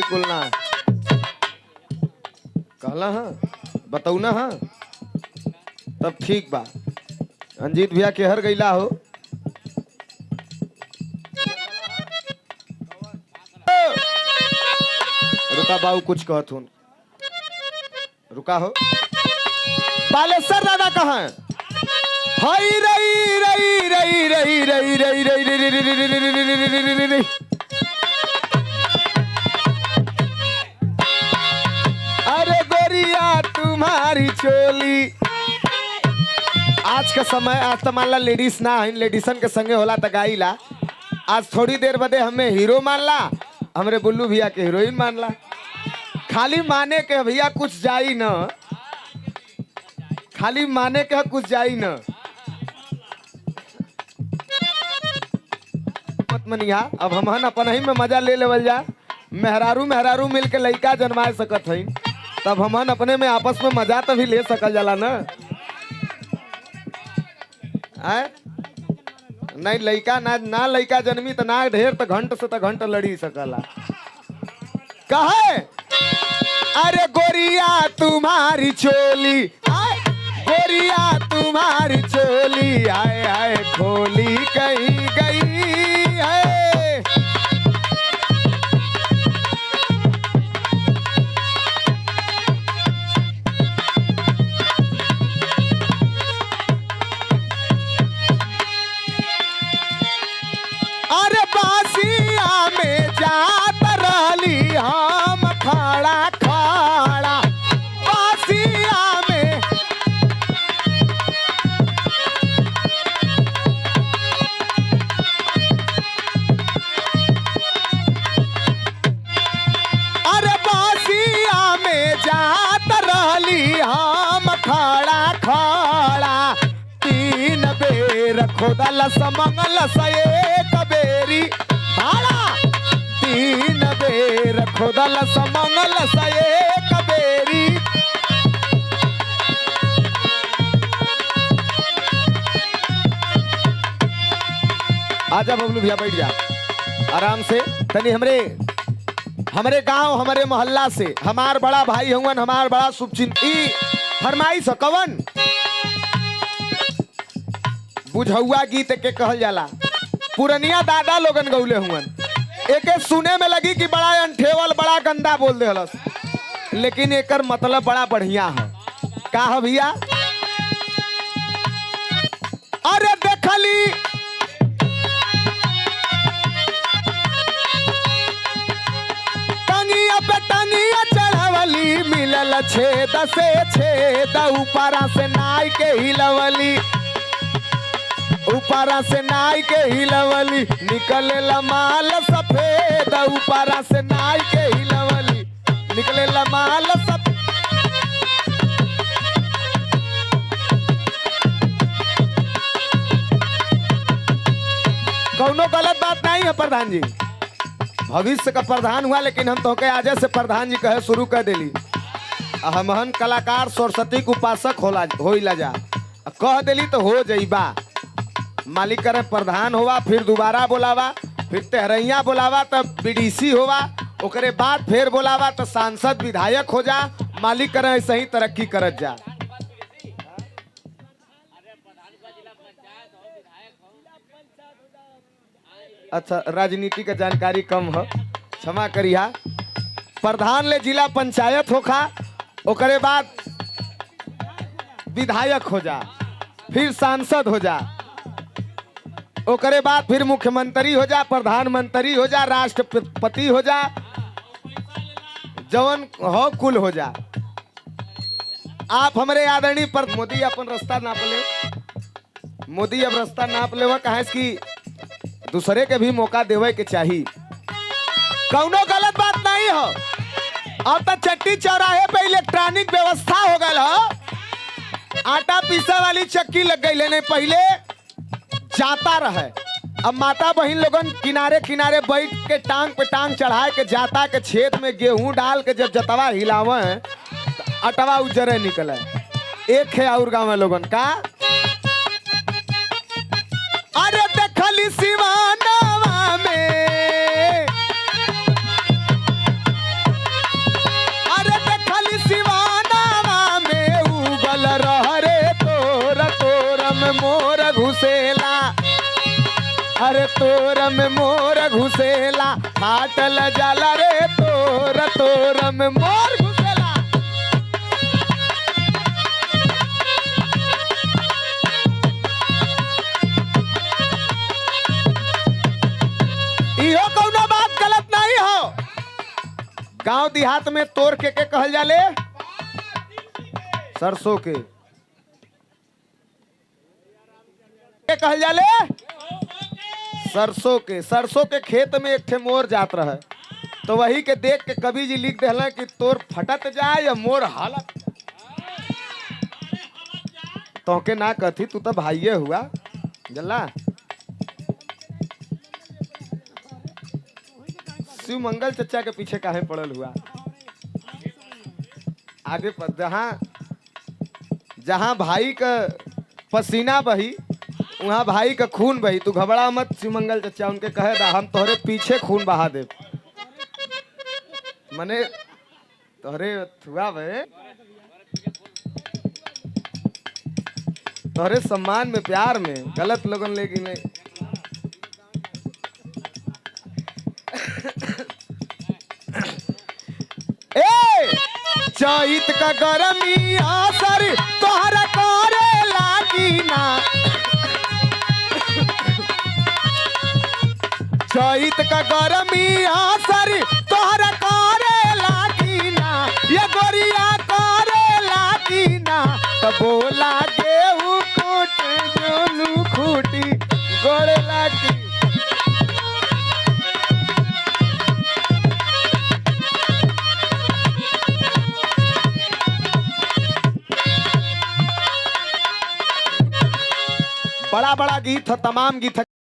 बिल्कुल ना कहला हाँ बताऊ ना हाँ तब ठीक बा। अंजीत भैया केहर गईला हो रुका बाबू कुछ कहत हूँ रुका हो बालेश्वर दादा कहाँ है? हाय रई रई रई रई रई रई रई रई रई अरे गोरिया तुम्हारी चोली। आज का समय आज तो मान ला लेडीज ना है लेडीसन के संगे होला त गाईला। आज थोड़ी देर बदे हमें हीरो मान ला हमरे बुल्लू भैया के हीरोइन मान ला। खाली माने के भैया कुछ जाई न खाली माने के कुछ जाई न मत मनिया। अब हमहन अपन ही में मजा ले लेवल जा। मेहरारू मेहरारू मिल के लइका जन्माए सकत हई तब हमहन अपने में आपस में मजा तो भी ले सकल जाला ना। आए नहीं लइका ना लइका जन्मी तो ना ढेर तो घंट से तो घंट लड़ी सकला। कहे अरे गोरिया तुम्हारी चोली गोरिया तुम्हारी चोली आए आए खोली कहीं गई है। अरे बासिया में जात रहली हम खड़ा खड़ा बासिया में अरे बासिया में जात रहली हम खड़ा खड़ा। तीन बेर खोदल समंगल एक बेरी भाड़ा तीन बेर खोदल समंगल एक बेरी। आजा बबलू भैया बैठ जा आराम से तनी हमरे गांव हमरे मोहल्ला से हमार बड़ा भाई हुवन हमार बड़ा शुभचिंतक फरमाइश कवन बुझौआ गीत के कहल जाला। पुरनिया दादा लोगन गौले हुवन एके सुने में लगी कि बड़ा अंठेवल बड़ा गंदा बोल देहलस लेकिन एकर मतलब बड़ा बढ़िया है। का है भैया? अरे देखली टंगिया पे टंगिया चढ़वली मिलल छेद से छेद ऊपरा से नाई के हिलवली ऊपरा से नाई के हिलवली निकले माल सफेद ऊपरा से नाई के हिलवली निकले माल सफेद। कौनो गलत बात नहीं है प्रधान जी भविष्य का प्रधान हुआ लेकिन हम तो के आज से प्रधान जी कहे शुरू कर देली। हमहन कलाकार सरस्वती के उपासक होइला जा कह देली तो हो जाइबा। मालिक करे प्रधान होवा फिर दोबारा बोलावा फिर तेहरैया बोलावा तब बीडीसी होवा ओकरे बाद फिर बोलावा तो सांसद विधायक हो जा। मालिक करे ऐसे ही तरक्की करत जा। अच्छा राजनीति का जानकारी कम है क्षमा करिया। प्रधान ले जिला पंचायत होखा ओकरे बाद विधायक हो जा फिर सांसद हो जा ओकरे बाद फिर मुख्यमंत्री हो जा प्रधानमंत्री हो जा राष्ट्रपति हो जा जवन हो कुल हो जा। आप हमारे आदरणीय पर मोदी अपन रास्ता नाप ले मोदी अब रास्ता नाप ले कहा कि दूसरे के भी मौका देवे के चाहिए। कौनो गलत बात नहीं हो। अब तो चट्टी चौराहे पे इलेक्ट्रॉनिक व्यवस्था हो गया हो। आटा पीसे वाली चक्की लग गई लेने पहले जाता रहे अब माता बहन लोगन किनारे किनारे बैठ के टांग पे टांग चढ़ाए के जाता के छेद में गेहूं डाल के जब जतवा हिलावे अटवा उजरे निकले। एक है और गाँव में लोगन का अरे देखली सिवानवा में घुसेला, अरे तोर में मोर घुसेला, फाटल जाला रे तोर, तोर में मोर घुसेला। इहो कौनो बात गलत नहीं हो। गांव देहात में तोर के कहल जाले? सरसों के कहल जाले? सरसों के। सरसों के खेत में एक ठे मोर जात रहे, तो वही के देख के कवि जी लिख दिला कि तोर फटत जाए या मोर हालत। तो के ना कथी, तू तो भाइये हुआ जल्ला। शिव मंगल चचा के पीछे काहे पड़ल हुआ? आगे पर जहां भाई का पसीना बही वहां भाई का खून बही। तू घबरा मत शिव मंगल चचा, उनके कहे दा हम तोहरे पीछे खून बहा दे। मने तोहरे थुआ बे, तोहरे सम्मान में प्यार में गलत लोगन लेगी नहीं। चैत का गरमी असर तोहरा करे लागी ना, चैत का गरमी असर तोहरा करे लागी ना, ये गोरिया करे लागी ना। तो बोला गेहूं कूट जोनू खूटी गोड़ लागी। बड़ा बड़ा गीत है, तमाम गीत है।